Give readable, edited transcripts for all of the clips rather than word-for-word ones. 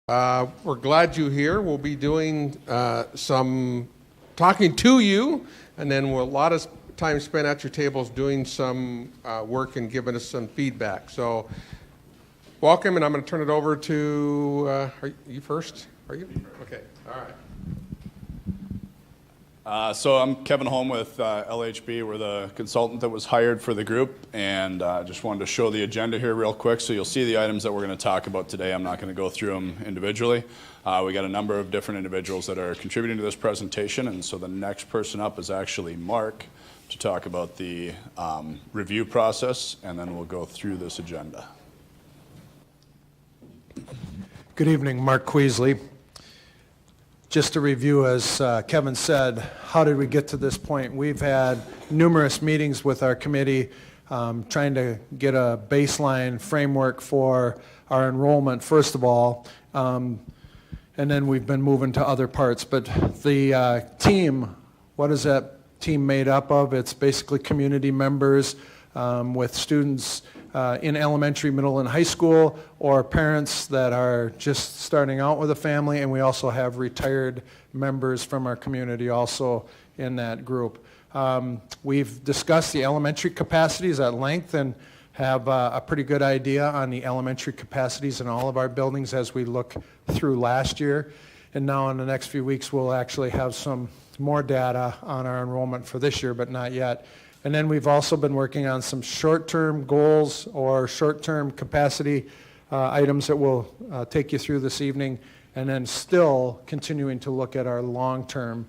We're glad you're here. We'll be doing some talking to you, and then a lot of time spent at your tables doing some work and giving us some feedback. So welcome, and I'm going to turn it over to, are you first? Are you? Okay, all right. So I'm Kevin Holm with LHB. We're the consultant that was hired for the group, and just wanted to show the agenda here real quick. So you'll see the items that we're going to talk about today. I'm not going to go through them individually. We got a number of different individuals that are contributing to this presentation, and so the next person up is actually Mark to talk about the review process, and then we'll go through this agenda. Good evening, Mark Queasley. Just to review, as Kevin said, how did we get to this point? We've had numerous meetings with our committee trying to get a baseline framework for our enrollment, first of all, and then we've been moving to other parts. But the team, what is that team made up of? It's basically community members with students in elementary, middle, and high school, or parents that are just starting out with a family, and we also have retired members from our community also in that group. We've discussed the elementary capacities at length and have a pretty good idea on the elementary capacities in all of our buildings as we look through last year. And now in the next few weeks, we'll actually have some more data on our enrollment for this year, but not yet. And then we've also been working on some short-term goals or short-term capacity items that we'll take you through this evening, and then still continuing to look at our long-term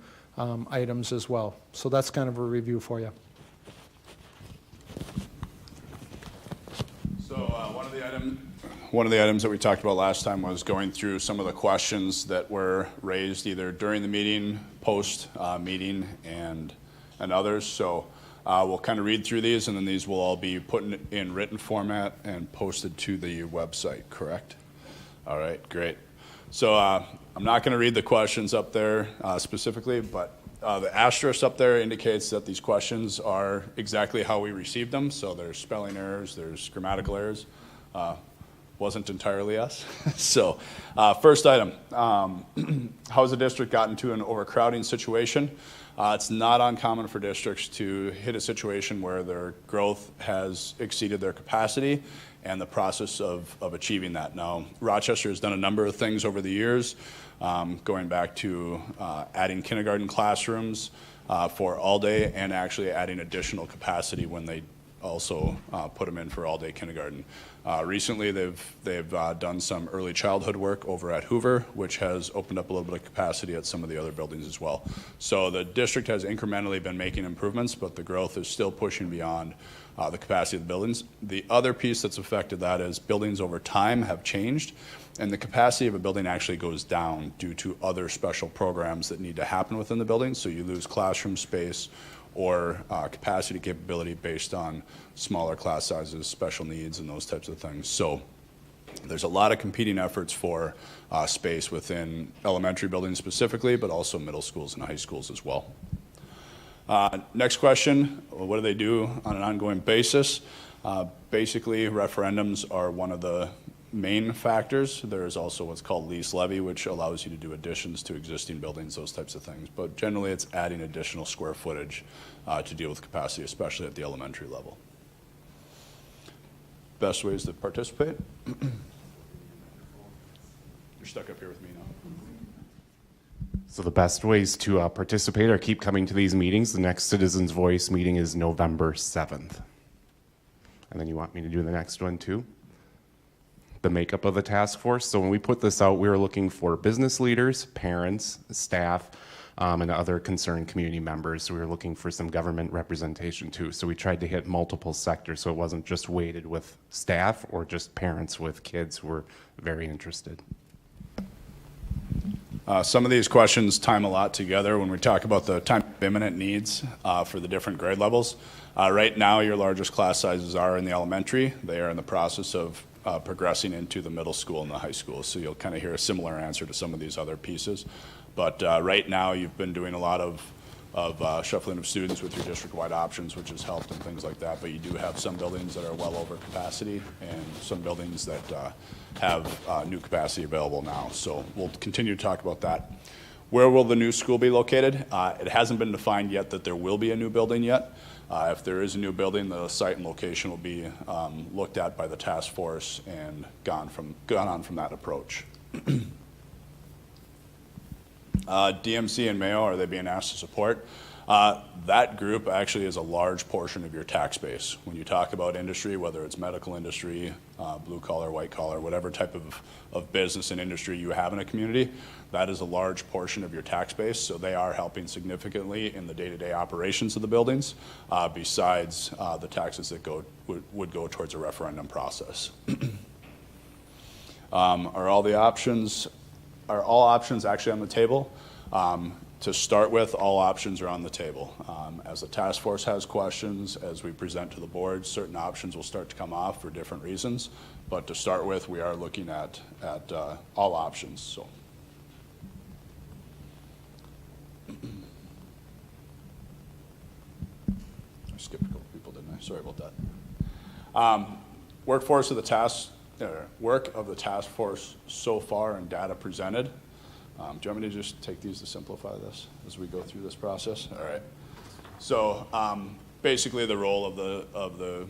items as well. So that's kind of a review for you. So one of the items that we talked about last time was going through some of the questions that were raised either during the meeting, post meeting, and others. So we'll kind of read through these, and then these will all be put in written format and posted to the website, correct? All right, great. So I'm not going to read the questions up there specifically, but the asterisk up there indicates that these questions are exactly how we received them. So there's spelling errors, there's grammatical errors. Wasn't entirely us. So first item, how has the district gotten to an overcrowding situation? It's not uncommon for districts to hit a situation where their growth has exceeded their capacity and the process of achieving that. Now, Rochester has done a number of things over the years, going back to adding kindergarten classrooms for all day and actually adding additional capacity when they also put them in for all-day kindergarten. Recently, they've done some early childhood work over at Hoover, which has opened up a little bit of capacity at some of the other buildings as well. So the district has incrementally been making improvements, but the growth is still pushing beyond the capacity of the buildings. The other piece that's affected that is buildings over time have changed, and the capacity of a building actually goes down due to other special programs that need to happen within the building. So you lose classroom space or capacity capability based on smaller class sizes, special needs, and those types of things. So there's a lot of competing efforts for space within elementary buildings specifically, but also middle schools and high schools as well. Next question, what do they do on an ongoing basis? Basically, referendums are one of the main factors. There is also what's called lease levy, which allows you to do additions to existing buildings, those types of things. But generally, it's adding additional square footage to deal with capacity, especially at the elementary level. Best ways to participate? You're stuck up here with me now. So the best ways to participate or keep coming to these meetings. The next Citizens Voice meeting is November 7th. And then you want me to do the next one too? The makeup of the task force. So when we put this out, we were looking for business leaders, parents, staff, and other concerned community members. So we were looking for some government representation too. So we tried to hit multiple sectors, so it wasn't just weighted with staff or just parents with kids who were very interested. Some of these questions time a lot together when we talk about the time of imminent needs for the different grade levels. Right now, your largest class sizes are in the elementary. They are in the process of progressing into the middle school and the high school. So you'll kind of hear a similar answer to some of these other pieces. But right now, you've been doing a lot of shuffling of students with your district-wide options, which has helped and things like that. But you do have some buildings that are well over capacity and some buildings that have new capacity available now. So we'll continue to talk about that. Where will the new school be located? It hasn't been defined yet that there will be a new building yet. If there is a new building, the site and location will be looked at by the task force and gone on from that approach. DMC and Mayo, are they being asked to support? That group actually is a large portion of your tax base. When you talk about industry, whether it's medical industry, blue collar, white collar, whatever type of business and industry you have in a community, that is a large portion of your tax base. So they are helping significantly in the day-to-day operations of the buildings, besides the taxes that would go towards a referendum process. Are all options actually on the table? To start with, all options are on the table. As the task force has questions, as we present to the board, certain options will start to come off for different reasons. But to start with, we are looking at all options. So. I skipped a couple people, didn't I? Sorry about that. Work of the task force so far and data presented. Do you want me to just take these to simplify this as we go through this process? All right. So basically the role of the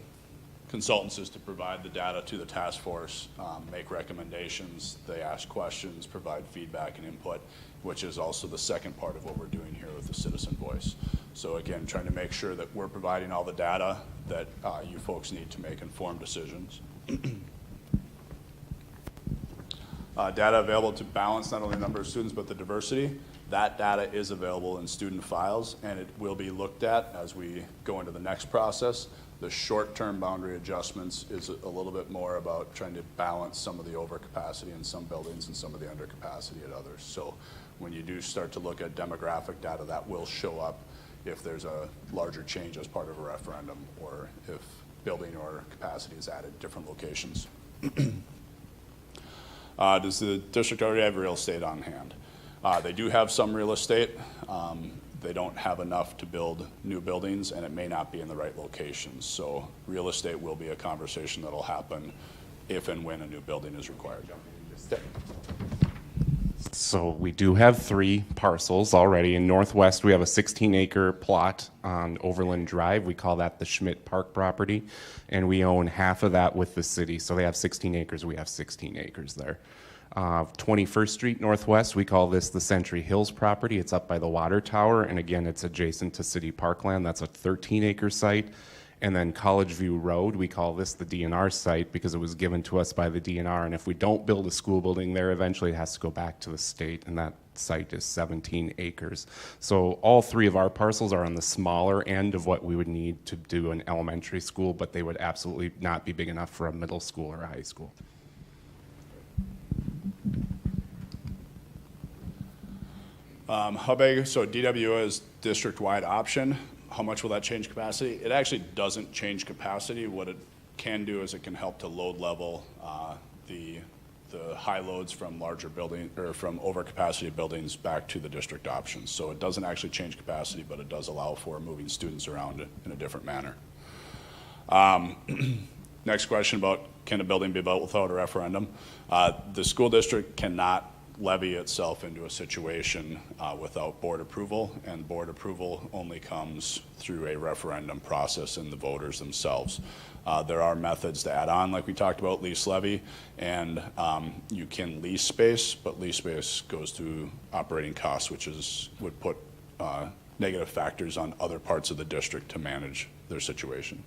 consultants is to provide the data to the task force, make recommendations, they ask questions, provide feedback and input, which is also the second part of what we're doing here with the citizen voice. So again, trying to make sure that we're providing all the data that you folks need to make informed decisions. Data available to balance not only the number of students but the diversity. That data is available in student files and it will be looked at as we go into the next process. The short-term boundary adjustments is a little bit more about trying to balance some of the overcapacity in some buildings and some of the undercapacity at others. So when you do start to look at demographic data, that will show up if there's a larger change as part of a referendum or if building or capacity is added at different locations. Does the district already have real estate on hand? They do have some real estate. They don't have enough to build new buildings and it may not be in the right locations. So real estate will be a conversation that'll happen if and when a new building is required. So we do have 3 parcels already. In Northwest, we have a 16-acre plot on Overland Drive. We call that the Schmidt Park property, and we own half of that with the city. So they have 16 acres. We have 16 acres there. 21st Street Northwest, we call this the Century Hills property. It's up by the water tower, and again, it's adjacent to city parkland. That's a 13-acre site. And then College View Road, we call this the DNR site because it was given to us by the DNR. And if we don't build a school building there, eventually it has to go back to the state. And that site is 17 acres. So all 3 of our parcels are on the smaller end of what we would need to do an elementary school, but they would absolutely not be big enough for a middle school or a high school. How big? So DWO is district-wide option. How much will that change capacity? It actually doesn't change capacity. What it can do is it can help to load level the high loads from larger building or from overcapacity buildings back to the district options. So it doesn't actually change capacity, but it does allow for moving students around in a different manner. Next question about can a building be built without a referendum? The school district cannot levy itself into a situation without board approval, and board approval only comes through a referendum process in the voters themselves. There are methods to add on, like we talked about, lease levy, and you can lease space, but lease space goes to operating costs, which would put negative factors on other parts of the district to manage their situation.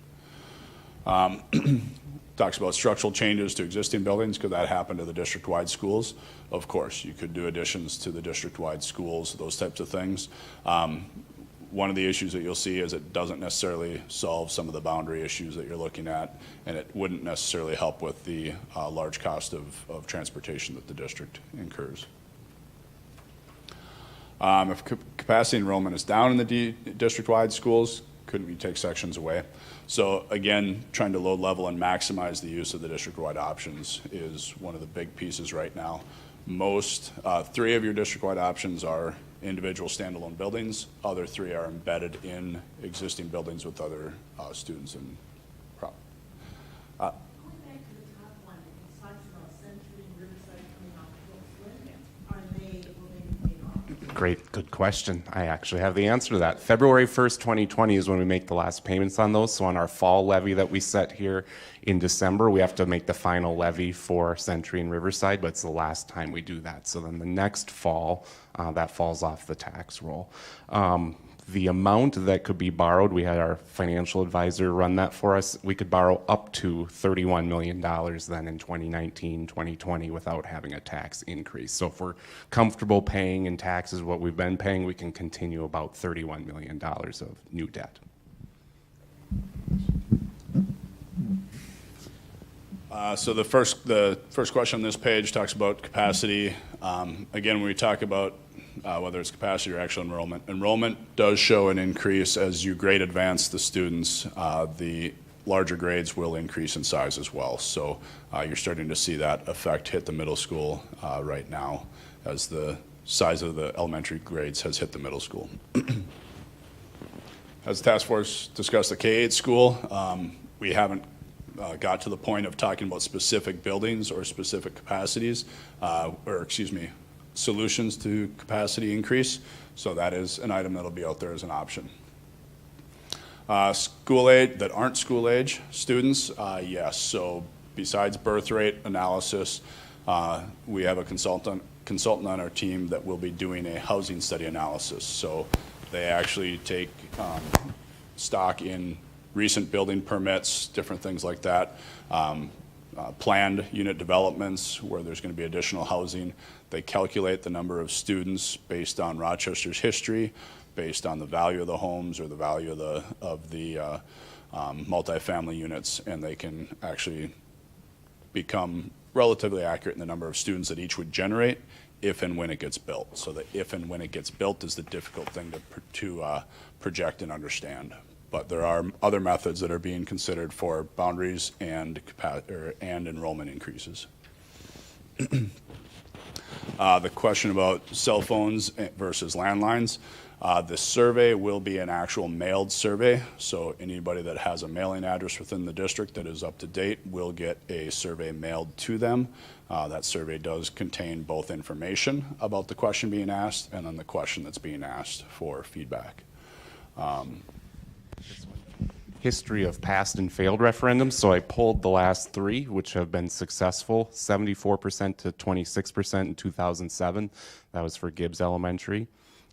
Talks about structural changes to existing buildings. Could that happen to the district-wide schools? Of course, you could do additions to the district-wide schools, those types of things. One of the issues that you'll see is it doesn't necessarily solve some of the boundary issues that you're looking at, and it wouldn't necessarily help with the large cost of transportation that the district incurs. If capacity enrollment is down in the district-wide schools, couldn't we take sections away? So again, trying to load level and maximize the use of the district-wide options is one of the big pieces right now. Most, 3 of your district-wide options are individual standalone buildings. Other 3 are embedded in existing buildings with other students and Going back to the top one, it talks about Century and Riverside coming off the books. Will they be paid off? Great, good question. I actually have the answer to that. February 1st, 2020 is when we make the last payments on those. So on our fall levy that we set here in December, we have to make the final levy for Century and Riverside, but it's the last time we do that. So then the next fall, that falls off the tax roll. The amount that could be borrowed, we had our financial advisor run that for us. We could borrow up to $31 million then in 2019, 2020 without having a tax increase. So if we're comfortable paying in taxes what we've been paying, we can continue about $31 million of new debt. So the first question on this page talks about capacity. Again, when we talk about whether it's capacity or actual enrollment, enrollment does show an increase as you grade advance the students. The larger grades will increase in size as well. So you're starting to see that effect hit the middle school right now as the size of the elementary grades has hit the middle school. As the task force discussed the K-8 school, we haven't got to the point of talking about specific buildings or specific capacities, solutions to capacity increase. So that is an item that'll be out there as an option. School age that aren't school age students, yes. So besides birth rate analysis, we have a consultant on our team that will be doing a housing study analysis. So they actually take stock in recent building permits, different things like that, planned unit developments where there's going to be additional housing. They calculate the number of students based on Rochester's history, based on the value of the homes or the value of the multifamily units, and they can actually become relatively accurate in the number of students that each would generate if and when it gets built. So the if and when it gets built is the difficult thing to project and understand. But there are other methods that are being considered for boundaries and enrollment increases. The question about cell phones versus landlines. The survey will be an actual mailed survey. So anybody that has a mailing address within the district that is up to date will get a survey mailed to them. That survey does contain both information about the question being asked and then the question that's being asked for feedback. History of past and failed referendums. So I pulled the last 3, which have been successful, 74% to 26% in 2007. That was for Gibbs Elementary.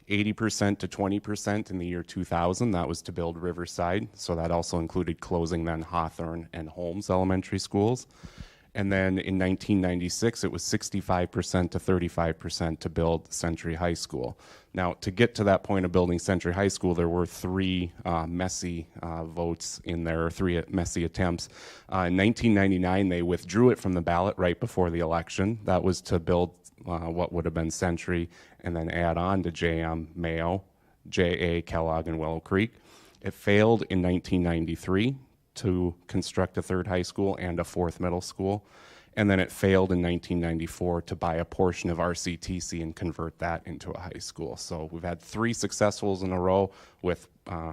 80% to 20% in the year 2000. That was to build Riverside. So that also included closing then Hawthorne and Holmes elementary schools. And then in 1996, it was 65% to 35% to build Century High School. Now, to get to that point of building Century High School, there were 3 messy votes in there, or 3 messy attempts. In 1999, they withdrew it from the ballot right before the election. That was to build what would have been Century and then add on to JM, Mayo, JA, Kellogg, and Willow Creek. It failed in 1993 to construct a 3rd high school and a 4th middle school. And then it failed in 1994 to buy a portion of RCTC and convert that into a high school. So we've had 3 successes in a row with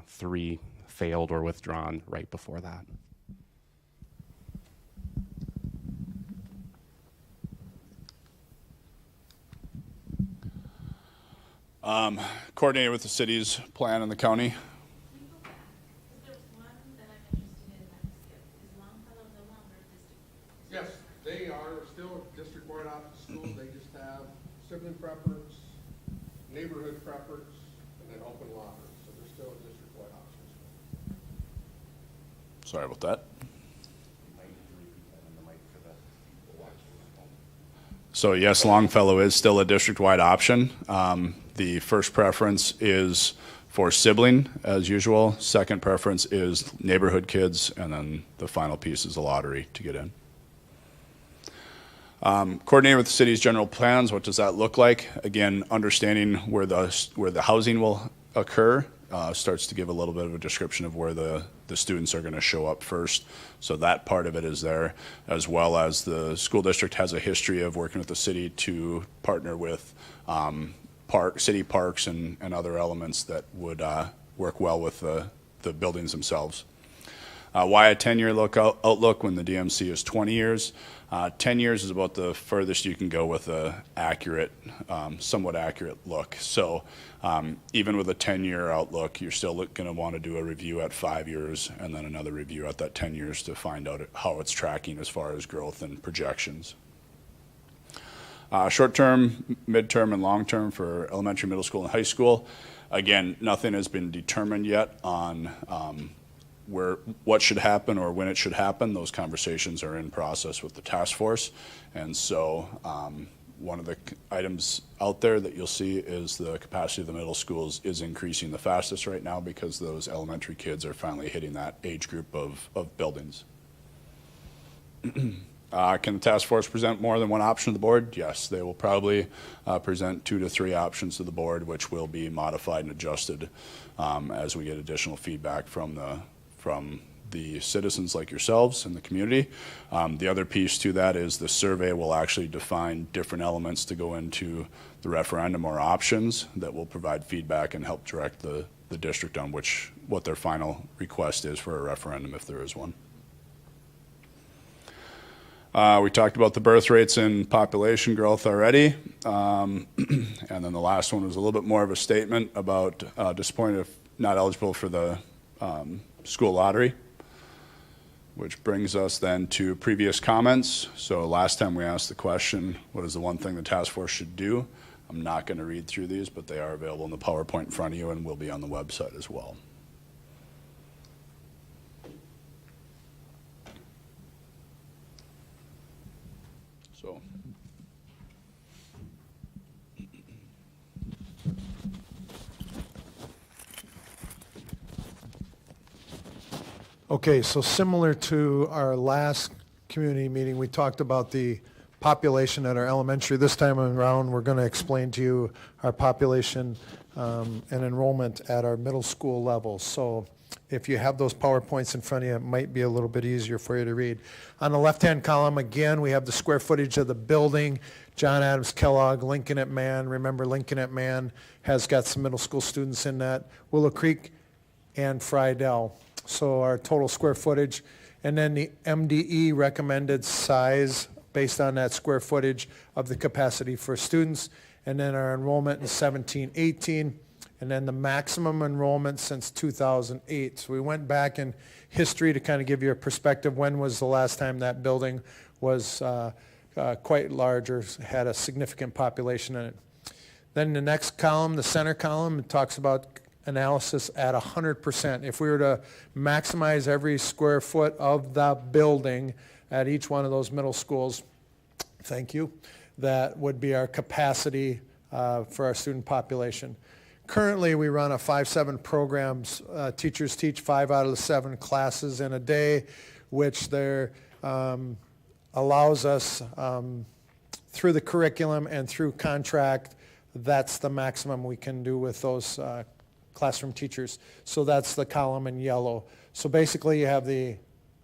3 failed or withdrawn right before that. Coordinated with the city's plan in the county. There's one that I'm interested in that is Longfellow no longer district? Yes, they are still district-wide option schools. They just have sibling preference, neighborhood preference, and then open lottery. So they're still a district-wide option school. Sorry about that. So yes, Longfellow is still a district-wide option. The first preference is for sibling, as usual. Second preference is neighborhood kids, and then the final piece is the lottery to get in. Coordinating with the city's general plans, what does that look like? Again, understanding where the housing will occur starts to give a little bit of a description of where the students are going to show up first. So that part of it is there, as well as the school district has a history of working with the city to partner with city parks and other elements that would work well with the buildings themselves. Why a 10-year outlook when the DMC is 20 years? 10 years is about the furthest you can go with a accurate, somewhat accurate look. So even with a 10-year outlook, you're still going to want to do a review at 5 years and then another review at that 10 years to find out how it's tracking as far as growth and projections. Short-term, mid-term, and long-term for elementary, middle school, and high school. Again, nothing has been determined yet on what should happen or when it should happen. Those conversations are in process with the task force. And so one of the items out there that you'll see is the capacity of the middle schools is increasing the fastest right now because those elementary kids are finally hitting that age group of buildings. Can the task force present more than one option to the board? Yes, they will probably present 2 to 3 options to the board, which will be modified and adjusted as we get additional feedback from the citizens like yourselves in the community. The other piece to that is the survey will actually define different elements to go into the referendum or options that will provide feedback and help direct the district on what their final request is for a referendum if there is one. We talked about the birth rates and population growth already. And then the last one was a little bit more of a statement about disappointed if not eligible for the school lottery, which brings us then to previous comments. So last time we asked the question, what is the one thing the task force should do? I'm not going to read through these, but they are available in the PowerPoint in front of you and will be on the website as well. So. Okay, so similar to our last community meeting, we talked about the population at our elementary. This time around, we're going to explain to you our population and enrollment at our middle school level. So if you have those PowerPoints in front of you, it might be a little bit easier for you to read. On the left-hand column, again, we have the square footage of the building. John Adams Kellogg, Lincoln at Man. Remember, Lincoln at Man has got some middle school students in that. Willow Creek and Friedel. So our total square footage. And then the MDE recommended size based on that square footage of the capacity for students. And then our enrollment in 17-18. And then the maximum enrollment since 2008. So we went back in history to kind of give you a perspective. When was the last time that building was quite large or had a significant population in it? Then the next column, the center column, it talks about analysis at 100%. If we were to maximize every square foot of the building at each one of those middle schools, thank you, that would be our capacity for our student population. Currently, we run a 5-7 programs. Teachers teach 5 out of the 7 classes in a day, which allows us through the curriculum and through contract, that's the maximum we can do with those classroom teachers. So that's the column in yellow. So basically you have the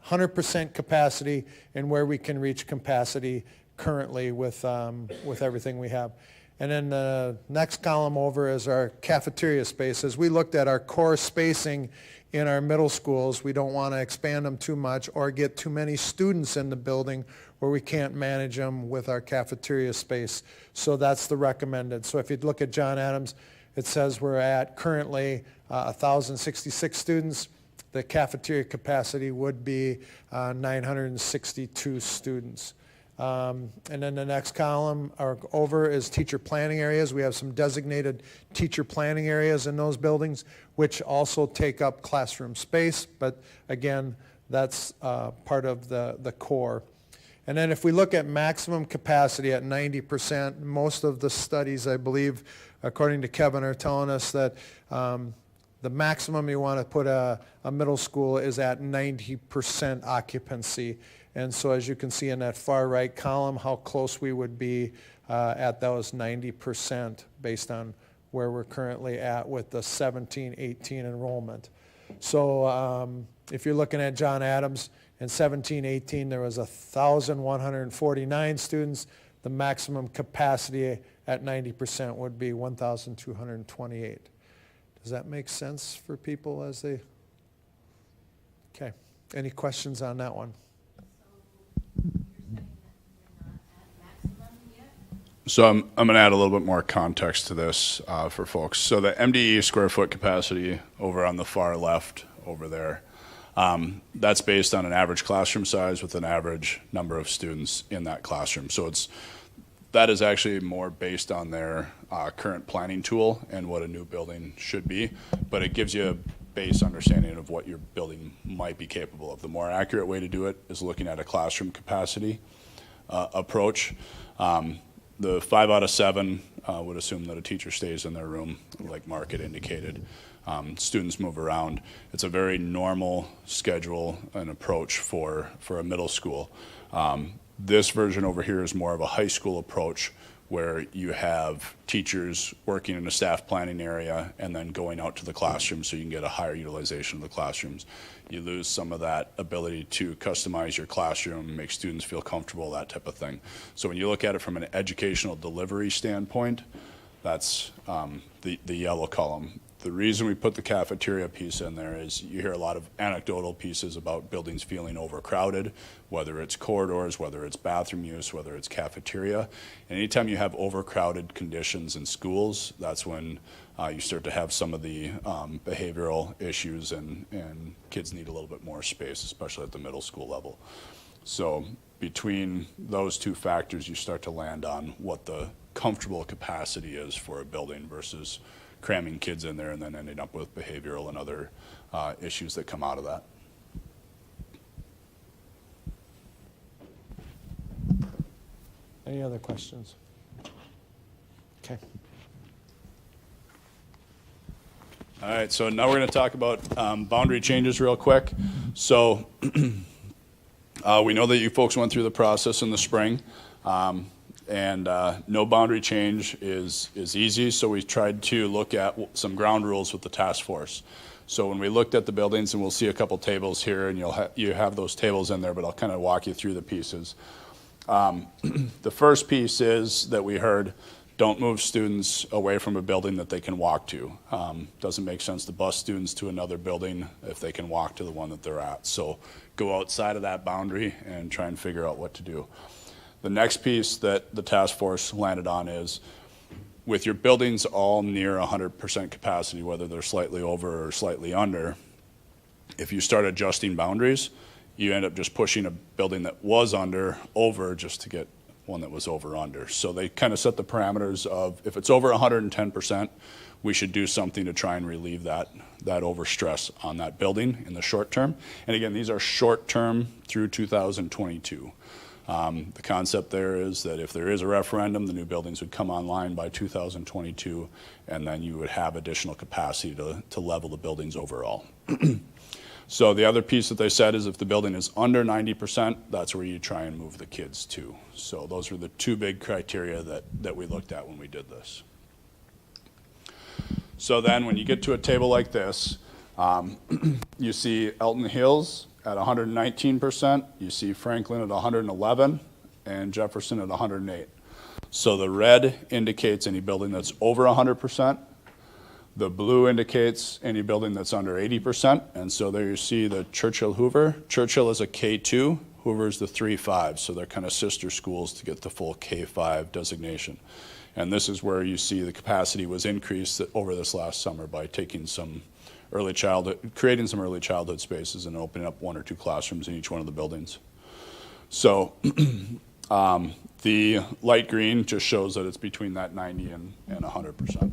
100% capacity and where we can reach capacity currently with everything we have. And then the next column over is our cafeteria space. As we looked at our core spacing in our middle schools, we don't want to expand them too much or get too many students in the building where we can't manage them with our cafeteria space. So that's the recommended. So if you look at John Adams, it says we're at currently 1,066 students. The cafeteria capacity would be 962 students. And then the next column over is teacher planning areas. We have some designated teacher planning areas in those buildings, which also take up classroom space. But again, that's part of the core. And then if we look at maximum capacity at 90%, most of the studies, I believe, according to Kevin, are telling us that the maximum you want to put a middle school is at 90% occupancy. And so as you can see in that far right column, how close we would be at those 90% based on where we're currently at with the 17-18 enrollment. So if you're looking at John Adams, in 17-18 there was 1,149 students. The maximum capacity at 90% would be 1,228. Does that make sense for people as they? Okay. Any questions on that one? So I'm going to add a little bit more context to this for folks. So the MDE square foot capacity over on the far left over there, that's based on an average classroom size with an average number of students in that classroom. So that is actually more based on their current planning tool and what a new building should be, but it gives you a base understanding of what your building might be capable of. The more accurate way to do it is looking at a classroom capacity approach. The 5 out of 7 would assume that a teacher stays in their room, like Mark had indicated. Students move around. It's a very normal schedule and approach for a middle school. This version over here is more of a high school approach where you have teachers working in a staff planning area and then going out to the classroom so you can get a higher utilization of the classrooms. You lose some of that ability to customize your classroom, make students feel comfortable, that type of thing. So when you look at it from an educational delivery standpoint, that's the yellow column. The reason we put the cafeteria piece in there is you hear a lot of anecdotal pieces about buildings feeling overcrowded, whether it's corridors, whether it's bathroom use, whether it's cafeteria. And anytime you have overcrowded conditions in schools, that's when you start to have some of the behavioral issues and kids need a little bit more space, especially at the middle school level. So between those two factors, you start to land on what the comfortable capacity is for a building versus cramming kids in there and then ending up with behavioral and other issues that come out of that. Any other questions? Okay. All right, so now we're going to talk about boundary changes real quick. So we know that you folks went through the process in the spring. And no boundary change is easy, so we tried to look at some ground rules with the task force. So when we looked at the buildings, and we'll see a couple tables here, and you have those tables in there, but I'll kind of walk you through the pieces. The first piece is that we heard, don't move students away from a building that they can walk to. Doesn't make sense to bus students to another building if they can walk to the one that they're at. So go outside of that boundary and try and figure out what to do. The next piece that the task force landed on is with your buildings all near 100% capacity, whether they're slightly over or slightly under, if you start adjusting boundaries, you end up just pushing a building that was under over just to get one that was over under. So they kind of set the parameters of if it's over 110%, we should do something to try and relieve that overstress on that building in the short term. And again, these are short term through 2022. The concept there is that if there is a referendum, the new buildings would come online by 2022, and then you would have additional capacity to level the buildings overall. So the other piece that they said is if the building is under 90%, that's where you try and move the kids to. So those were the two big criteria that we looked at when we did this. So then when you get to a table like this, you see Elton Hills at 119%, you see Franklin at 111, and Jefferson at 108. So the red indicates any building that's over 100%. The blue indicates any building that's under 80%. And so there you see the Churchill Hoover. Churchill is a K2, Hoover is the 3-5. So they're kind of sister schools to get the full K5 designation. And this is where you see the capacity was increased over this last summer by taking some creating some early childhood spaces and opening up 1 or 2 classrooms in each one of the buildings. So the light green just shows that it's between that 90 and 100%.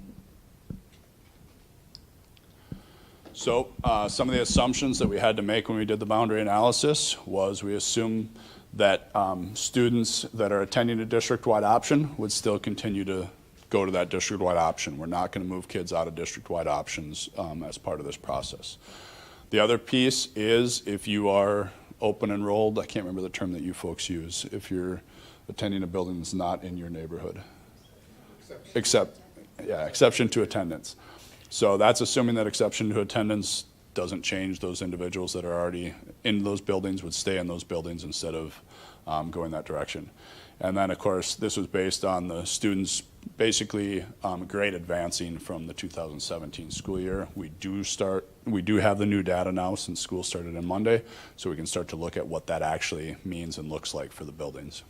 So some of the assumptions that we had to make when we did the boundary analysis was we assumed that students that are attending a district-wide option would still continue to go to that district-wide option. We're not going to move kids out of district-wide options as part of this process. The other piece is if you are open enrolled, I can't remember the term that you folks use, if you're attending a building that's not in your neighborhood. Exception to attendance. So that's assuming that exception to attendance doesn't change. Those individuals that are already in those buildings would stay in those buildings instead of going that direction. And then, of course, this was based on the students basically grade advancing from the 2017 school year. We do have the new data now since school started on Monday, so we can start to look at what that actually means and looks like for the buildings.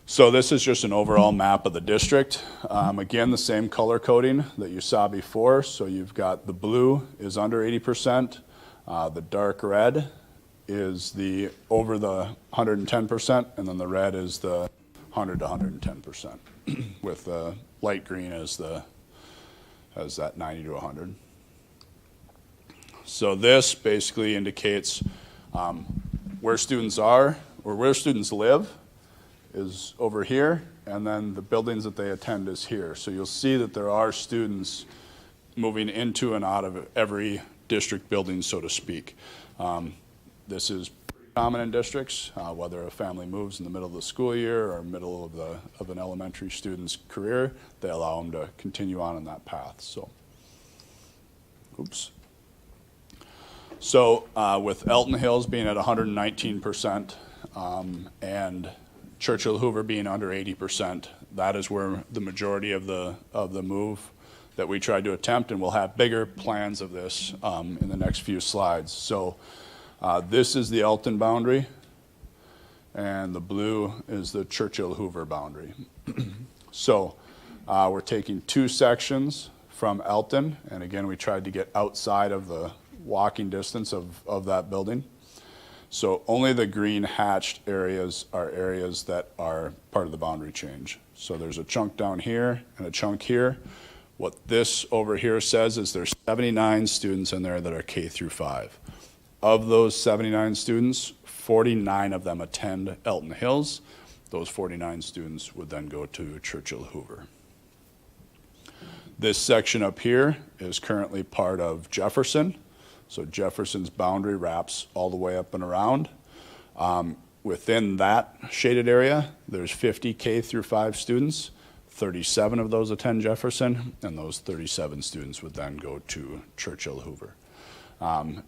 So this is just an overall map of the district. Again, the same color coding that you saw before. So you've got the blue is under 80%. The dark red is the over the 110%, and then the red is the 100 to 110%, with the light green as that 90 to 100. So this basically indicates where students are or where students live is over here, and then the buildings that they attend is here. So you'll see that there are students moving into and out of every district building, so to speak. This is pretty common in districts, whether a family moves in the middle of the school year or middle of an elementary student's career, they allow them to continue on in that path. So, oops. So with Elton Hills being at 119%, and Churchill Hoover being under 80%, that is where the majority of the move that we tried to attempt, and we'll have bigger plans of this in the next few slides. So this is the Elton boundary, and the blue is the Churchill Hoover boundary. So we're taking two sections from Elton, and again, we tried to get outside of the walking distance of that building. So only the green hatched areas are areas that are part of the boundary change. So there's a chunk down here and a chunk here. What this over here says is there's 79 students in there that are K through 5. Of those 79 students, 49 of them attend Elton Hills. Those 49 students would then go to Churchill Hoover. This section up here is currently part of Jefferson. So Jefferson's boundary wraps all the way up and around. Within that shaded area, there's 50 K through 5 students. 37 of those attend Jefferson, and those 37 students would then go to Churchill Hoover.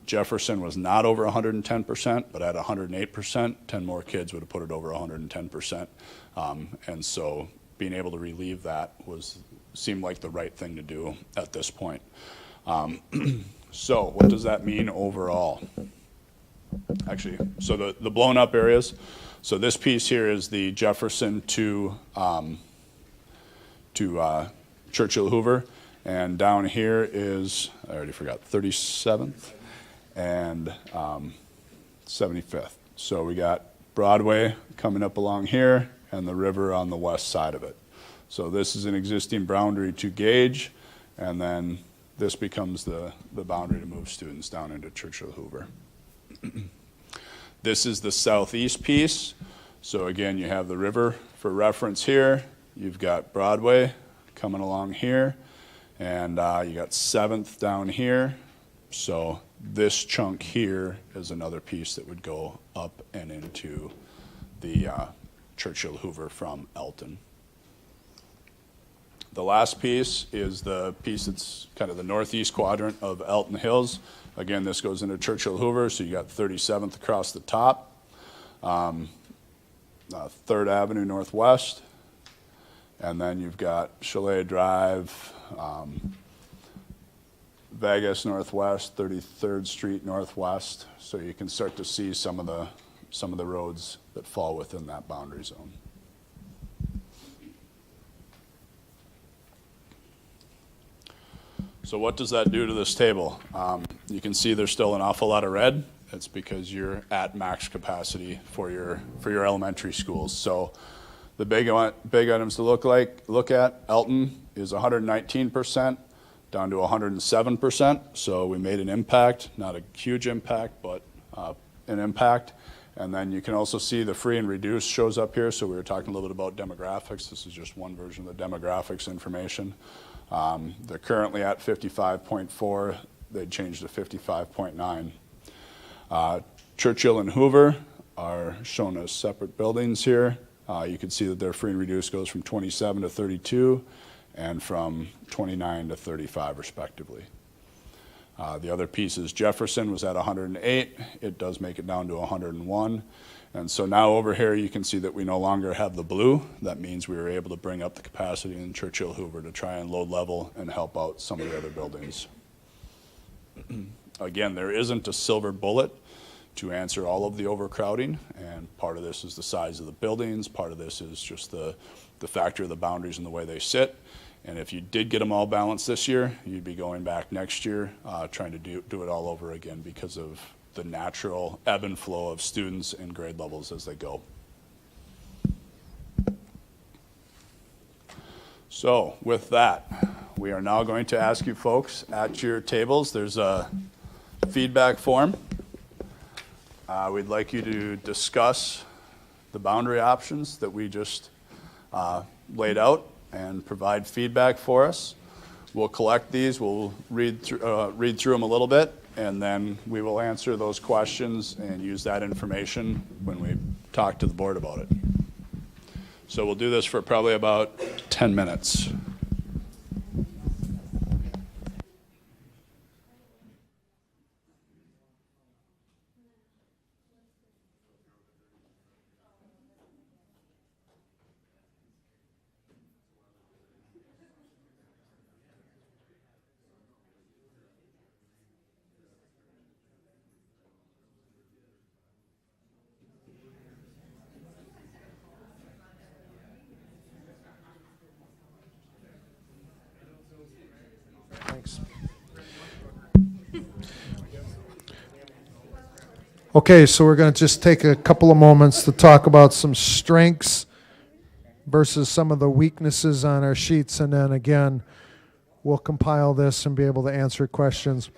Jefferson was not over 110%, but at 108%, 10 more kids would have put it over 110%. And so being able to relieve that seemed like the right thing to do at this point. So what does that mean overall? Actually, so the blown up areas, so this piece here is the Jefferson to Churchill Hoover, and down here is, I already forgot, 37th and 75th. So we got Broadway coming up along here and the river on the west side of it. So this is an existing boundary to gauge, and then this becomes the boundary to move students down into Churchill Hoover. This is the southeast piece. So again, you have the river for reference here. You've got Broadway coming along here, and you got 7th down here. So this chunk here is another piece that would go up and into the Churchill Hoover from Elton. The last piece is the piece that's kind of the northeast quadrant of Elton Hills. Again, this goes into Churchill Hoover, so you got 37th across the top, 3rd Avenue Northwest, and then you've got Chalet Drive, Vegas Northwest, 33rd Street Northwest. So you can start to see some of the roads that fall within that boundary zone. So what does that do to this table? You can see there's still an awful lot of red. It's because you're at max capacity for your elementary schools. So the big items to look at, Elton is 119% down to 107%. So we made an impact, not a huge impact, but an impact. And then you can also see the free and reduced shows up here. So we were talking a little bit about demographics. This is just one version of the demographics information. They're currently at 55.4. They changed to 55.9. Churchill and Hoover are shown as separate buildings here. You can see that their free and reduced goes from 27 to 32 and from 29 to 35 respectively. The other piece is Jefferson was at 108. It does make it down to 101. And so now over here, you can see that we no longer have the blue. That means we were able to bring up the capacity in Churchill Hoover to try and load level and help out some of the other buildings. Again, there isn't a silver bullet to answer all of the overcrowding, and part of this is the size of the buildings, part of this is just the factor of the boundaries and the way they sit. And if you did get them all balanced this year, you'd be going back next year trying to do it all over again because of the natural ebb and flow of students and grade levels as they go. So with that, we are now going to ask you folks at your tables, there's a feedback form. We'd like you to discuss the boundary options that we just laid out and provide feedback for us. We'll collect these, we'll read through them a little bit, and then we will answer those questions and use that information when we talk to the board about it. So we'll do this for probably about 10 minutes. Thanks. Okay, so we're going to just take a couple of moments to talk about some strengths versus some of the weaknesses on our sheets, and then again, we'll compile this and be able to answer questions.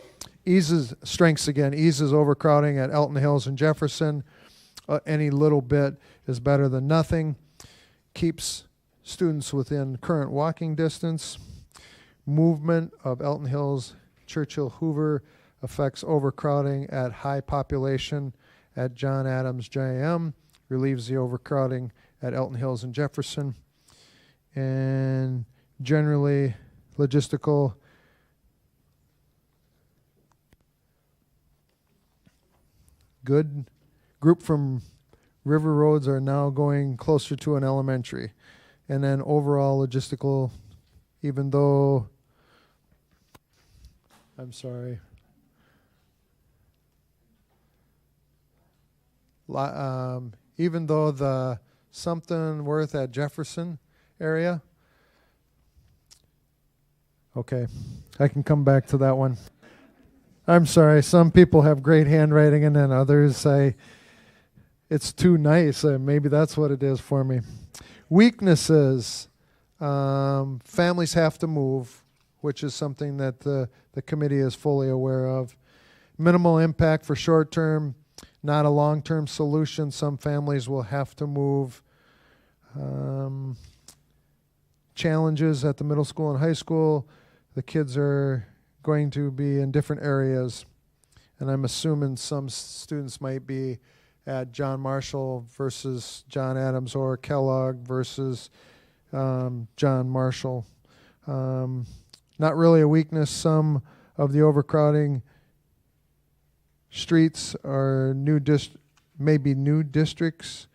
Strengths again, eases overcrowding at Elton Hills and Jefferson. Any little bit is better than nothing. Keeps students within current walking distance. Movement of Elton Hills, Churchill Hoover affects overcrowding at high population at John Adams JM, relieves the overcrowding at Elton Hills and Jefferson. And generally logistical good. Group from River Roads are now going closer to an elementary. And then overall logistical, even though, I'm sorry, even though the something worth at Jefferson area, okay, I can come back to that one. I'm sorry, some people have great handwriting and then others say it's too nice. Maybe that's what it is for me. Weaknesses, families have to move, which is something that the committee is fully aware of. Minimal impact for short term, not a long-term solution. Some families will have to move. Challenges at the middle school and high school. The kids are going to be in different areas. And I'm assuming some students might be at John Marshall versus John Adams or Kellogg versus John Marshall. Not really a weakness. Some of the overcrowding streets are maybe new districts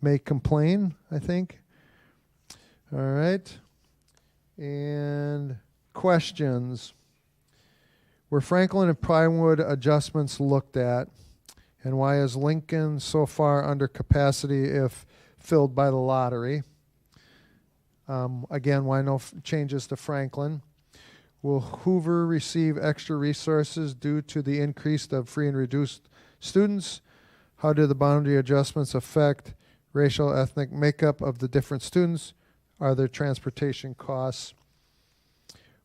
may complain, I think. All right. And questions. Were Franklin and Pinewood adjustments looked at? And why is Lincoln so far under capacity if filled by the lottery? Again, why no changes to Franklin? Will Hoover receive extra resources due to the increase of free and reduced students? How do the boundary adjustments affect racial, ethnic makeup of the different students? Are there transportation costs?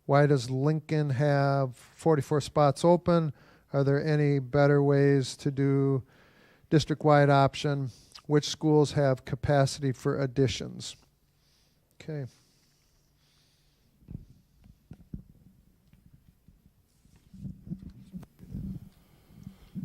Why does Lincoln have 44 spots open? Are there any better ways to do district-wide option? Which schools have capacity for additions? Okay.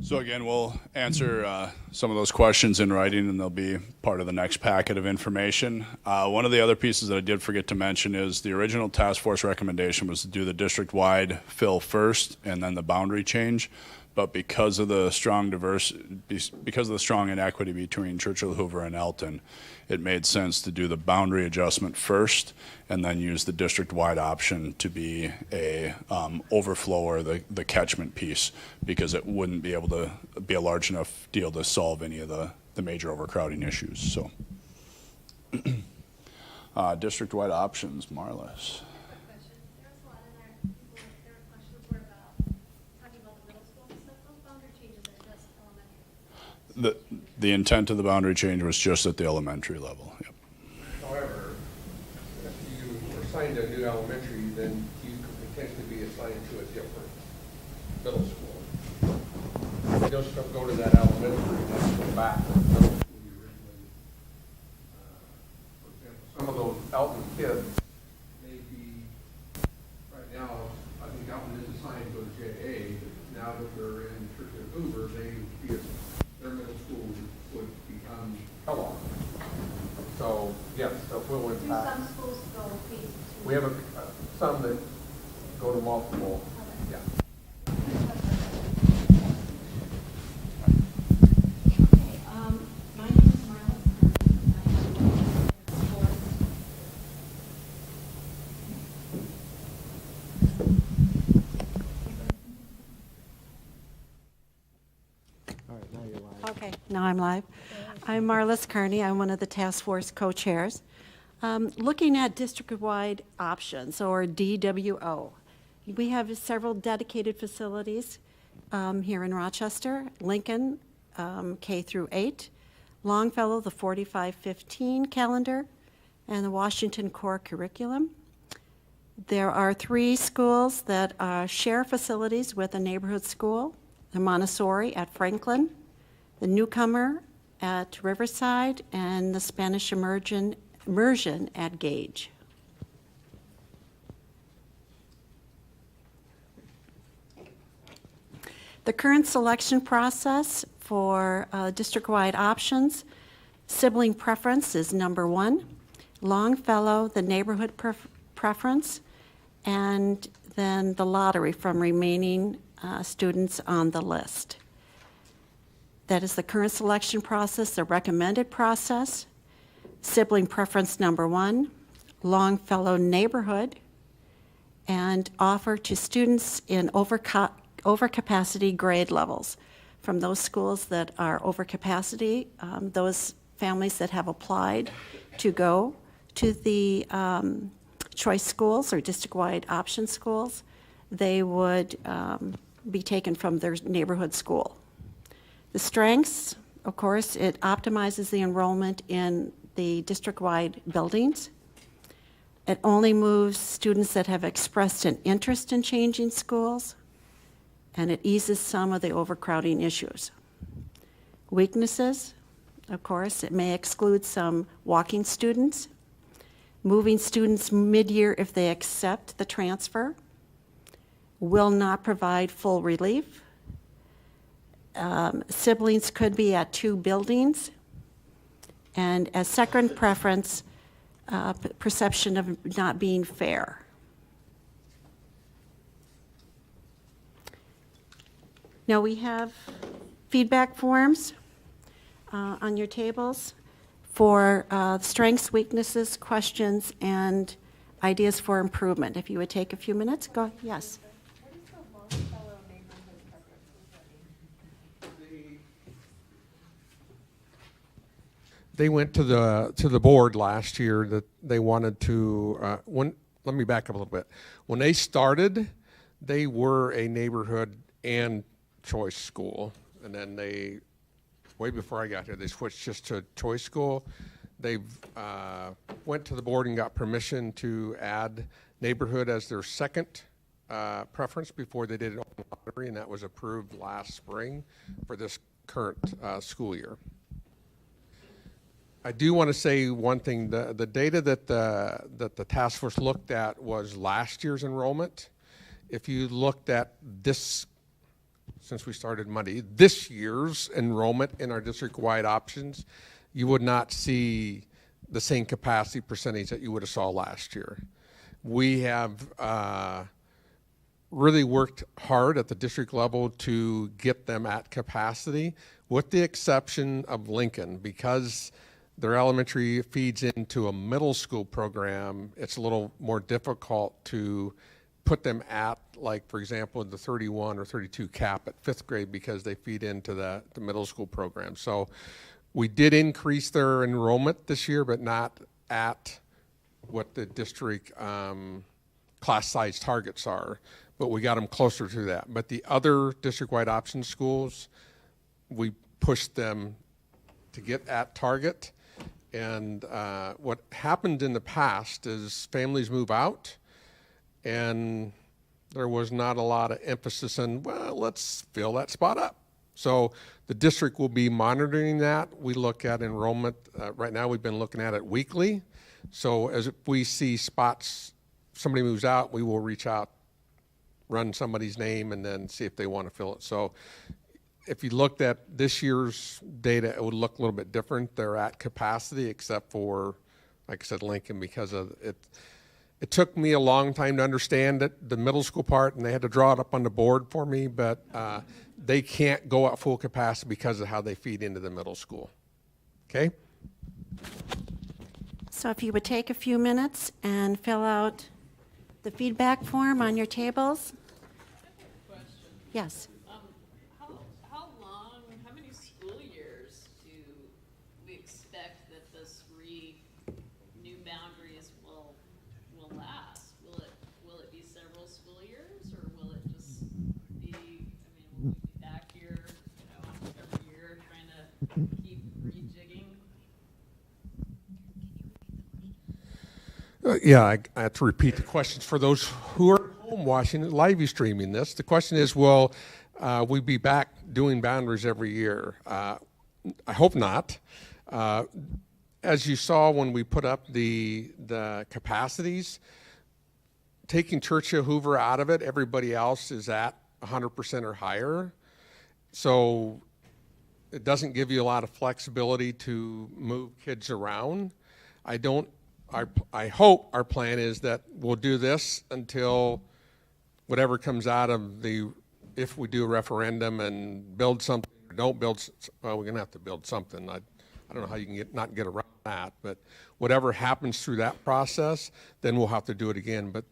So again, we'll answer some of those questions in writing, and they'll be part of the next packet of information. One of the other pieces that I did forget to mention is the original task force recommendation was to do the district-wide fill first and then the boundary change. But because of the strong because of the strong inequity between Churchill, Hoover, and Elton, it made sense to do the boundary adjustment first and then use the district-wide option to be a overflow or the catchment piece, because it wouldn't be able to be a large enough deal to solve any of the major overcrowding issues. So district-wide options, Marlis. The intent of the boundary change was just at the elementary level. Yep. However, if you were assigned a new elementary, then you could potentially be assigned to a different middle school. You don't go to that elementary and then go back to the middle school you originally. For example, some of those Elton kids may be, right now, I think Elton is assigned to a JA, but now that they're in Churchill Hoover, their middle school would become Kellogg. So, yes, so we'll Do impact. some schools go phase two? We have some that go to multiple, yeah. Okay, my name is Marla. Okay, now I'm live. I'm Marlis Carney. I'm one of the task force co-chairs. Looking at district-wide options, or DWO, we have several dedicated facilities here in Rochester, Lincoln, K through 8, Longfellow, the 45-15 calendar, and the Washington core curriculum. There are 3 schools that share facilities with a neighborhood school, the Montessori at Franklin, the Newcomer at Riverside, and the Spanish immersion at Gage. The current selection process for district-wide options, sibling preference is number 1, Longfellow, the neighborhood preference, and then the lottery from remaining students on the list. That is the current selection process. The recommended process, sibling preference number 1, Longfellow neighborhood, and offer to students in overcapacity grade levels. From those schools that are overcapacity, those families that have applied to go to the choice schools or district-wide option schools, they would be taken from their neighborhood school. The strengths, of course, it optimizes the enrollment in the district-wide buildings. It only moves students that have expressed an interest in changing schools, and it eases some of the overcrowding issues. Weaknesses, of course, it may exclude some walking students, moving students mid-year if they accept the transfer, will not provide full relief. Siblings could be at 2 buildings, and as second preference, perception of not being fair. Now we have feedback forms on your tables for strengths, weaknesses, questions, and ideas for improvement. If you would take a few minutes, go, yes. What is the Longfellow neighborhood preference? They went to the board last year that they wanted to, let me back up a little bit. When they started, they were a neighborhood and choice school. And then they, way before I got here, they switched just to choice school. They went to the board and got permission to add neighborhood as their second preference before they did it on lottery, and that was approved last spring for this current school year. I do want to say one thing. The data that the task force looked at was last year's enrollment. If you looked at this, since we started Monday, this year's enrollment in our district-wide options, you would not see the same capacity percentage that you would have saw last year. We have really worked hard at the district level to get them at capacity, with the exception of Lincoln, because their elementary feeds into a middle school program. It's a little more difficult to put them at, like, for example, the 31 or 32 cap at fifth grade, because they feed into the middle school program. So we did increase their enrollment this year, but not at what the district class size targets are, but we got them closer to that. But the other district-wide option schools, we pushed them to get at target. And what happened in the past is families move out, and there was not a lot of emphasis on, well, let's fill that spot up. So the district will be monitoring that. We look at enrollment. Right now, we've been looking at it weekly. So as if we see spots, somebody moves out, we will reach out, run somebody's name, and then see if they want to fill it. So if you looked at this year's data, it would look a little bit different. They're at capacity, except for, like I said, Lincoln, because of it. It took me a long time to understand it, the middle school part, and they had to draw it up on the board for me, but they can't go at full capacity because of how they feed into the middle school. Okay? So if you would take a few minutes and fill out the feedback form on your tables. Question. Yes. How long, how many school years do we expect that this new boundaries will last? Will it be several school years, or will it just be, will we be back here, every year trying to keep rejigging? Yeah, I have to repeat the questions for those who are home watching, live streaming this. The question is, will we be back doing boundaries every year? I hope not. As you saw when we put up the capacities, taking Churchill Hoover out of it, everybody else is at 100% or higher. So it doesn't give you a lot of flexibility to move kids around. I hope our plan is that we'll do this until whatever comes out of if we do a referendum and build something or don't build, well, we're going to have to build something. I don't know how you can not get around that, but whatever happens through that process, then we'll have to do it again. But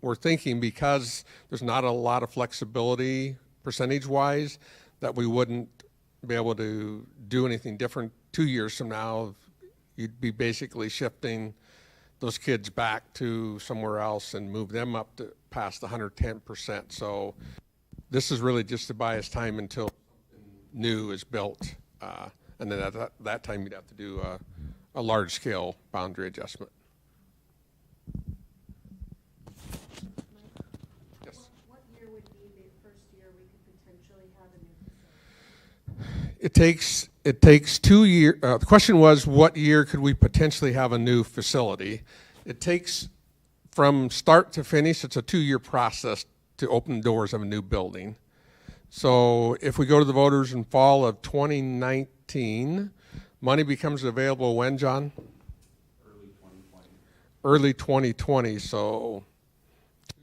we're thinking, because there's not a lot of flexibility percentage-wise, that we wouldn't be able to do anything different 2 years from now. You'd be basically shifting those kids back to somewhere else and move them up to past 110%. So this is really just to buy us time until something new is built. And then at that time, you'd have to do a large-scale boundary adjustment. Yes. What year would be the first year we could potentially have a new facility? It takes 2 years. The question was, what year could we potentially have a new facility? It takes, from start to finish, it's a 2-year process to open the doors of a new building. So if we go to the voters in fall of 2019, money becomes available when, John? Early 2020, so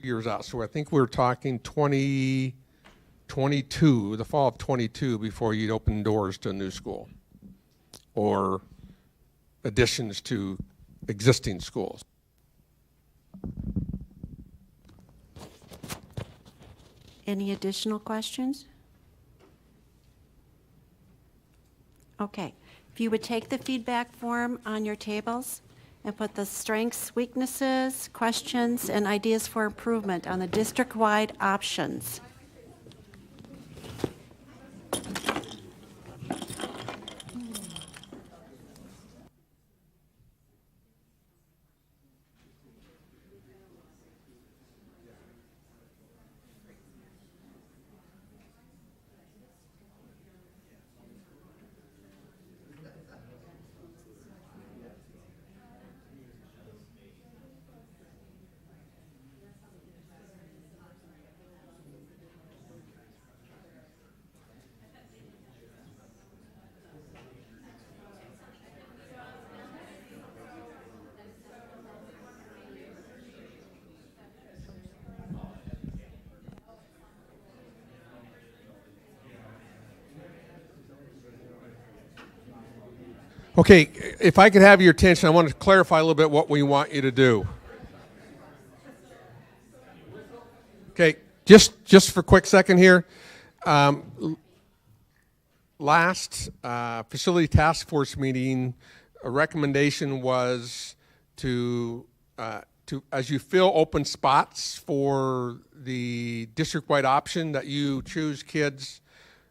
2 years out. So I think we're talking 2022, the fall of 22, before you'd open doors to a new school or additions to existing schools. Any additional questions? Okay. If you would take the feedback form on your tables and put the strengths, weaknesses, questions, and ideas for improvement on the district-wide options. Okay, if I could have your attention, I want to clarify a little bit what we want you to do. Okay, just for a quick second here. Last facility task force meeting, a recommendation was to as you fill open spots for the district-wide option, that you choose kids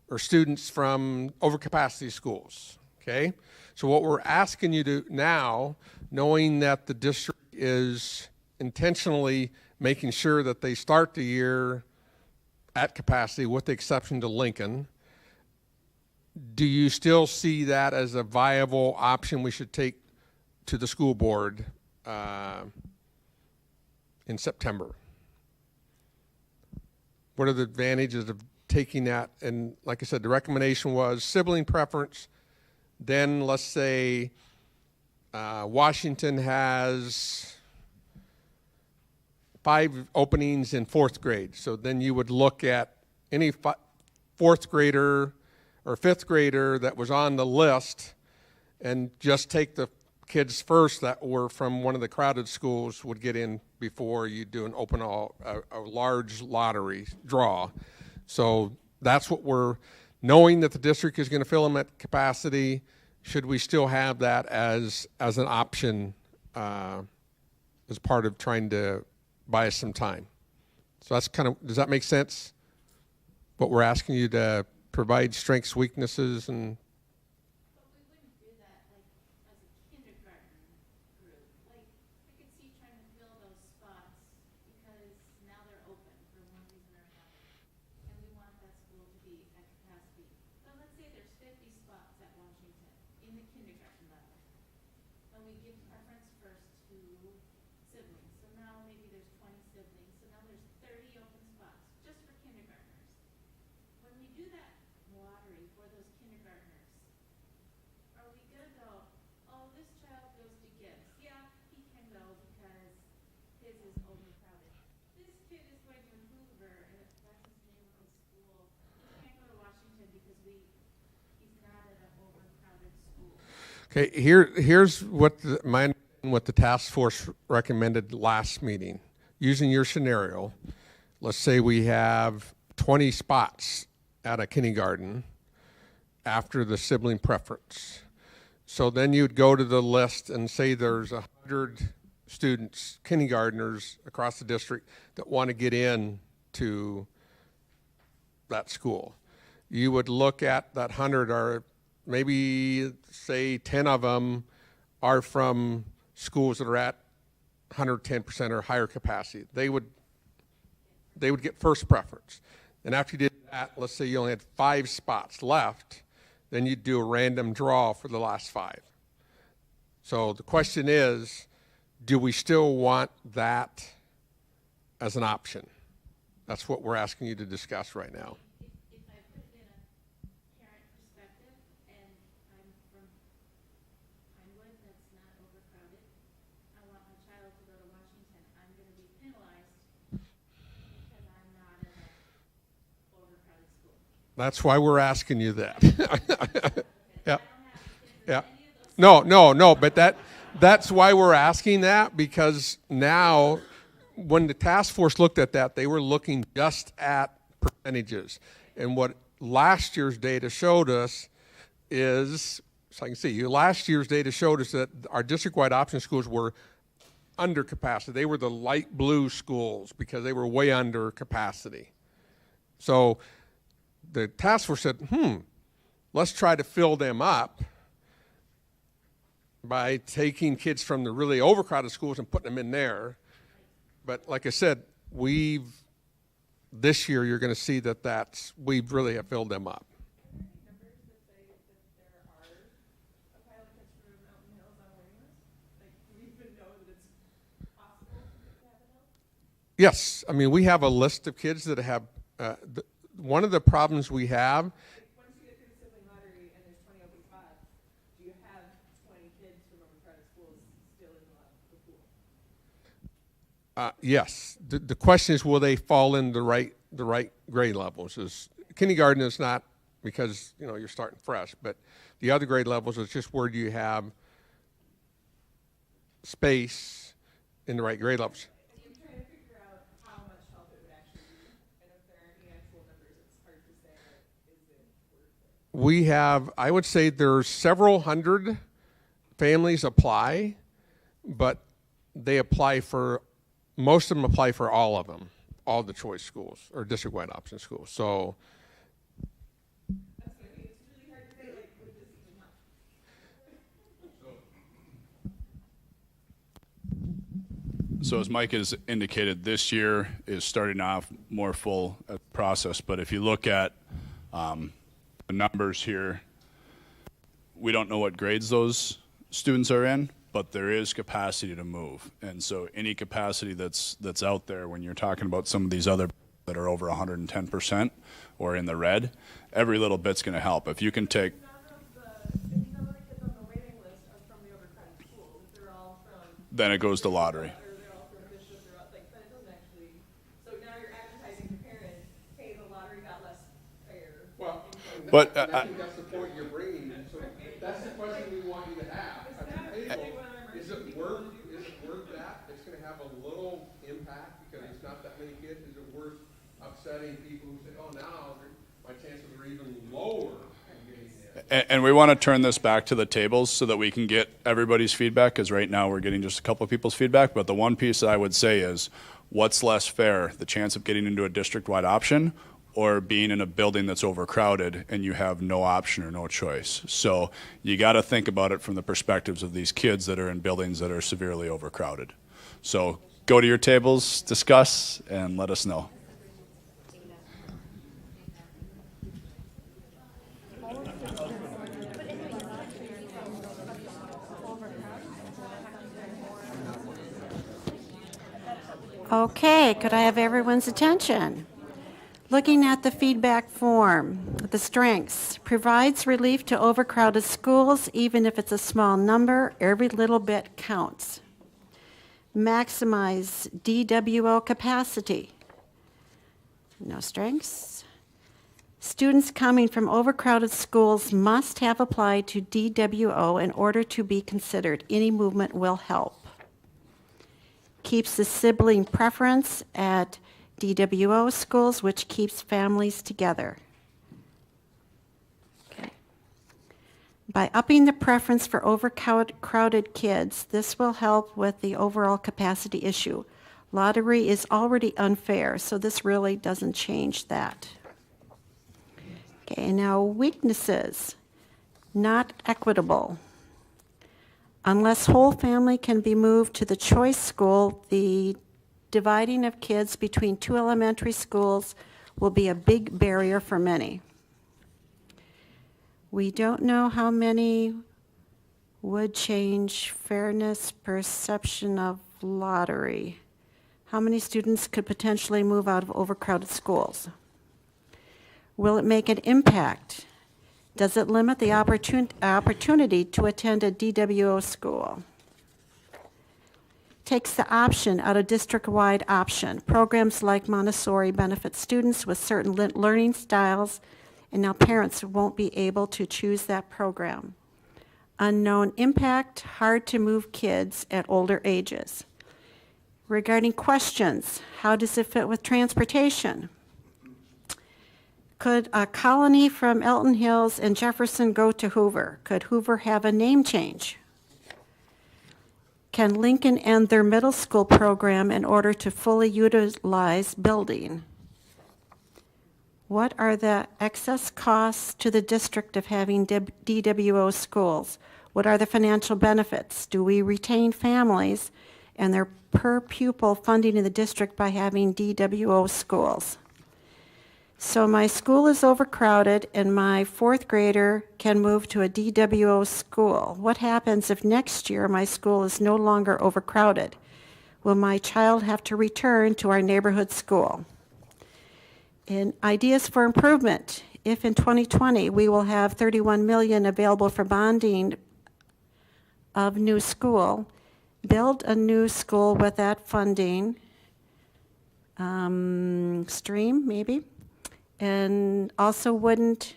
or students from overcapacity schools. Okay, so what we're asking you to now, knowing that the district is intentionally making sure that they start the year at capacity, with the exception to Lincoln, do you still see that as a viable option we should take to the school board in September? What are the advantages of taking that? And like I said, the recommendation was sibling preference. Then let's say Washington has 5 openings in 4th grade. So then you would look at any 4th grader or 5th grader that was on the list and just take the kids first that were from one of the crowded schools would get in before you do a large lottery draw. So that's what we're knowing, that the district is going to fill them at capacity. Should we still have that as an option as part of trying to buy us some time? So that's kind of, does that make sense? What we're asking you to provide strengths, weaknesses, and But we wouldn't do that like as a kindergarten group. Like, I could see trying to fill those spots because now they're open for one reason or another. And we want that school to be at capacity. So let's say there's 50 spots at Washington in the kindergarten level. And we give preference first to siblings. So now maybe there's 20 siblings. So now there's 30 open spots just for kindergartners. When we do that lottery for those kindergartners, are we gonna go, oh, this child goes to Gibbs? Yeah, he can go because his is overcrowded. This kid is going to Hoover, and if that's his neighborhood school. He can't go to Washington because he's not at an overcrowded school. okay, here's what what the task force recommended last meeting. Using your scenario, let's say we have 20 spots at a kindergarten after the sibling preference. So then you'd go to the list and say there's 100 students, kindergartners across the district that want to get in to that school. You would look at that 100, or maybe say 10 of them are from schools that are at 110% or higher capacity. They would get first preference. And after you did that, let's say you only had 5 spots left, then you'd do a random draw for the last 5. So the question is, do we still want that as an option? That's what we're asking you to discuss right now. If I put it in a parent perspective, and I'm from Pinewood that's not overcrowded, I want my child to go to Washington, I'm gonna be penalized because I'm not at an overcrowded school. That's why we're asking you that. Yeah. I don't have kids in Yeah. any of those. No, but that's why we're asking that, because now when the task force looked at that, they were looking just at percentages. And what last year's data showed us is, so I can see, last year's data showed us that our district-wide option schools were under capacity. They were the light blue schools because they were way under capacity. So the task force said, let's try to fill them up by taking kids from the really overcrowded schools and putting them in there. But like I said, this year you're going to see that we really have filled them up. Numbers that say that there are a pile of kids from Mountain Hills on a waiting list? Like, do we even know that it's possible to have it? Yes, I mean, we have a list of kids that have, one of the problems we have, Once you get through the sibling lottery and there's 20 open spots, do you have 20 kids from overcrowded schools still in the pool? yes. The question is, will they fall in the right grade levels? Kindergarten is not, because you're starting fresh, but The other grade levels is just where do you have space in the right grade levels. I'm trying to figure out how much help it would actually be, and if there aren't any actual numbers, it's hard to say, but is it worth it? We have, I would say there's several hundred families apply, but they apply for, most of them apply for all of them, all the choice schools or district-wide option schools. So That's what I mean, it's really hard to say, like, would this even help? So as Mike has indicated, this year is starting off more full process, but if you look at the numbers here, we don't know what grades those students are in, but there is capacity to move. And so any capacity that's out there, when you're talking about some of these other that are over 110% or in the red, every little bit's going to help. If you can take, If the number of kids on the waiting list are from the overcrowded schools, if they're all from, then it goes to lottery. or they're all from Bishop, they're all, like, then it doesn't actually, so now you're advertising to parents, hey, the lottery got less fair. well, But, and I think that's the point you're bringing. So that's the question we want you to have at the table. Is it worth that? It's going to have a little impact because it's not that many kids. Is it worth upsetting people who say, oh, now my chances are even lower in getting in? And we want to turn this back to the tables so that we can get everybody's feedback, because right now we're getting just a couple of people's feedback. But the one piece that I would say is, what's less fair, the chance of getting into a district-wide option or being in a building that's overcrowded and you have no option or no choice? So you got to think about it from the perspectives of these kids that are in buildings that are severely overcrowded. So go to your tables, discuss, and let us know. Okay, could I have everyone's attention? Looking at the feedback form, the strengths, provides relief to overcrowded schools, even if it's a small number, every little bit counts. Maximize DWO capacity. No strengths. Students coming from overcrowded schools must have applied to DWO in order to be considered. Any movement will help. Keeps the sibling preference at DWO schools, which keeps families together. Okay. By upping the preference for overcrowded kids, this will help with the overall capacity issue. Lottery is already unfair, so this really doesn't change that. Okay, now weaknesses. Not equitable. Unless whole family can be moved to the choice school, the dividing of kids between two elementary schools will be a big barrier for many. We don't know how many would change fairness perception of lottery. How many students could potentially move out of overcrowded schools? Will it make an impact? Does it limit the opportunity to attend a DWO school? Takes the option out of district-wide option. Programs like Montessori benefit students with certain learning styles, and now parents won't be able to choose that program. Unknown impact, hard to move kids at older ages. Regarding questions, how does it fit with transportation? Could a colony from Elton Hills and Jefferson go to Hoover? Could Hoover have a name change? Can Lincoln end their middle school program in order to fully utilize building? What are the excess costs to the district of having DWO schools? What are the financial benefits? Do we retain families and their per pupil funding in the district by having DWO schools? So my school is overcrowded and my fourth grader can move to a DWO school. What happens if next year my school is no longer overcrowded? Will my child have to return to our neighborhood school? And ideas for improvement. If in 2020 we will have 31 million available for bonding of new school, build a new school with that funding stream maybe. And also wouldn't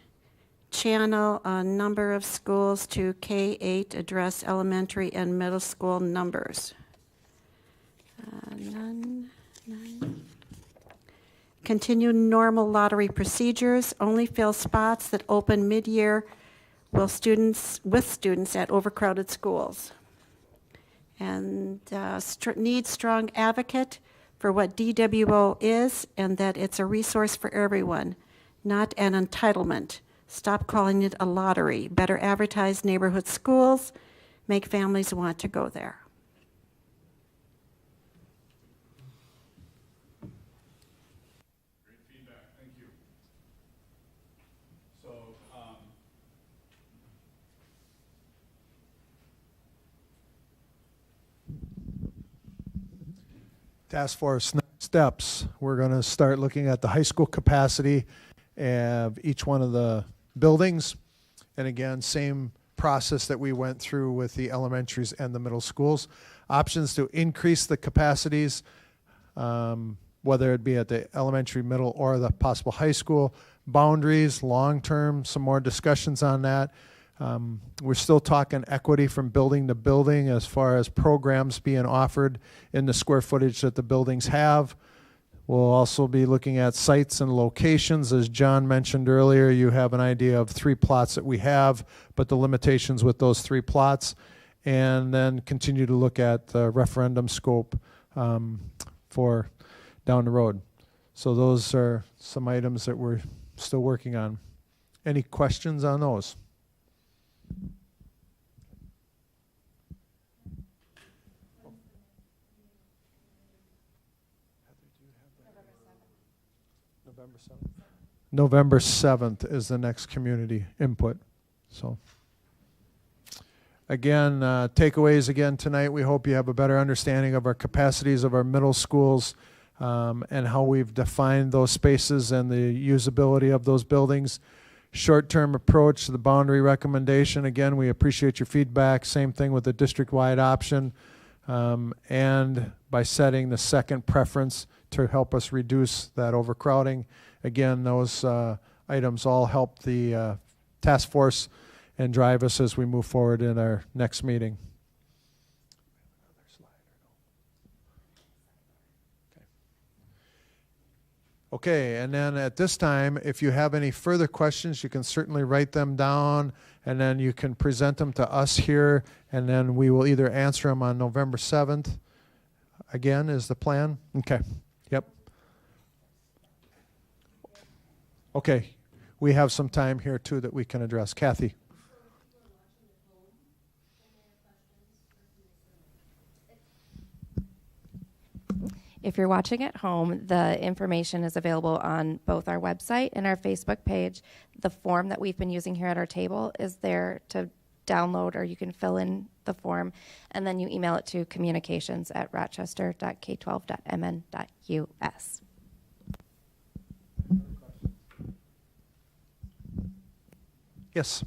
channel a number of schools to K-8 address elementary and middle school numbers. None. Continue normal lottery procedures, only fill spots that open mid-year with students at overcrowded schools. And need strong advocate for what DWO is and that it's a resource for everyone, not an entitlement. Stop calling it a lottery. Better advertise neighborhood schools, make families want to go there. Great feedback, thank you. So, Task force next steps. We're going to start looking at the high school capacity of each one of the buildings. And again, same process that we went through with the elementaries and the middle schools. Options to increase the capacities, whether it be at the elementary, middle, or the possible high school. Boundaries, long-term, some more discussions on that. We're still talking equity from building to building as far as programs being offered in the square footage that the buildings have. We'll also be looking at sites and locations. As John mentioned earlier, you have an idea of 3 plots that we have, but the limitations with those 3 plots. And then continue to look at the referendum scope for down the road. So those are some items that we're still working on. Any questions on those? November 7th is the next community input. So again, takeaways again tonight, we hope you have a better understanding of our capacities of our middle schools and how we've defined those spaces and the usability of those buildings. Short-term approach to the boundary recommendation. Again, we appreciate your feedback. Same thing with the district-wide option. And by setting the second preference to help us reduce that overcrowding. Again, those items all help the task force and drive us as we move forward in our next meeting. Okay, and then at this time, if you have any further questions, you can certainly write them down, and then you can present them to us here, and then we will either answer them on November 7th. Again, is the plan? Okay, yep. Okay, we have some time here too that we can address. Kathy? If you're watching at home, the information is available on both our website and our Facebook page. The form that we've been using here at our table is there to download, or you can fill in the form, and then you email it to communications@rochester.k12.mn.us. Yes.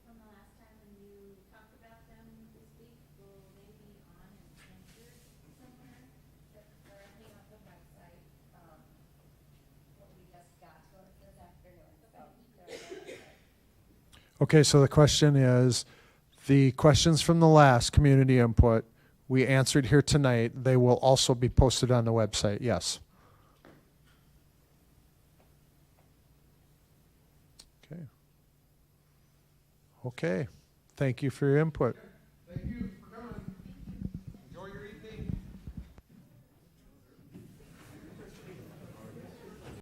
From the last time when you talked about them this week, will they be on and answered somewhere? Currently on the website, what we just got to it this afternoon, so they're on the website. Okay, so the question is, the questions from the last community input we answered here tonight, they will also be posted on the website, yes. Okay. Okay, thank you for your input.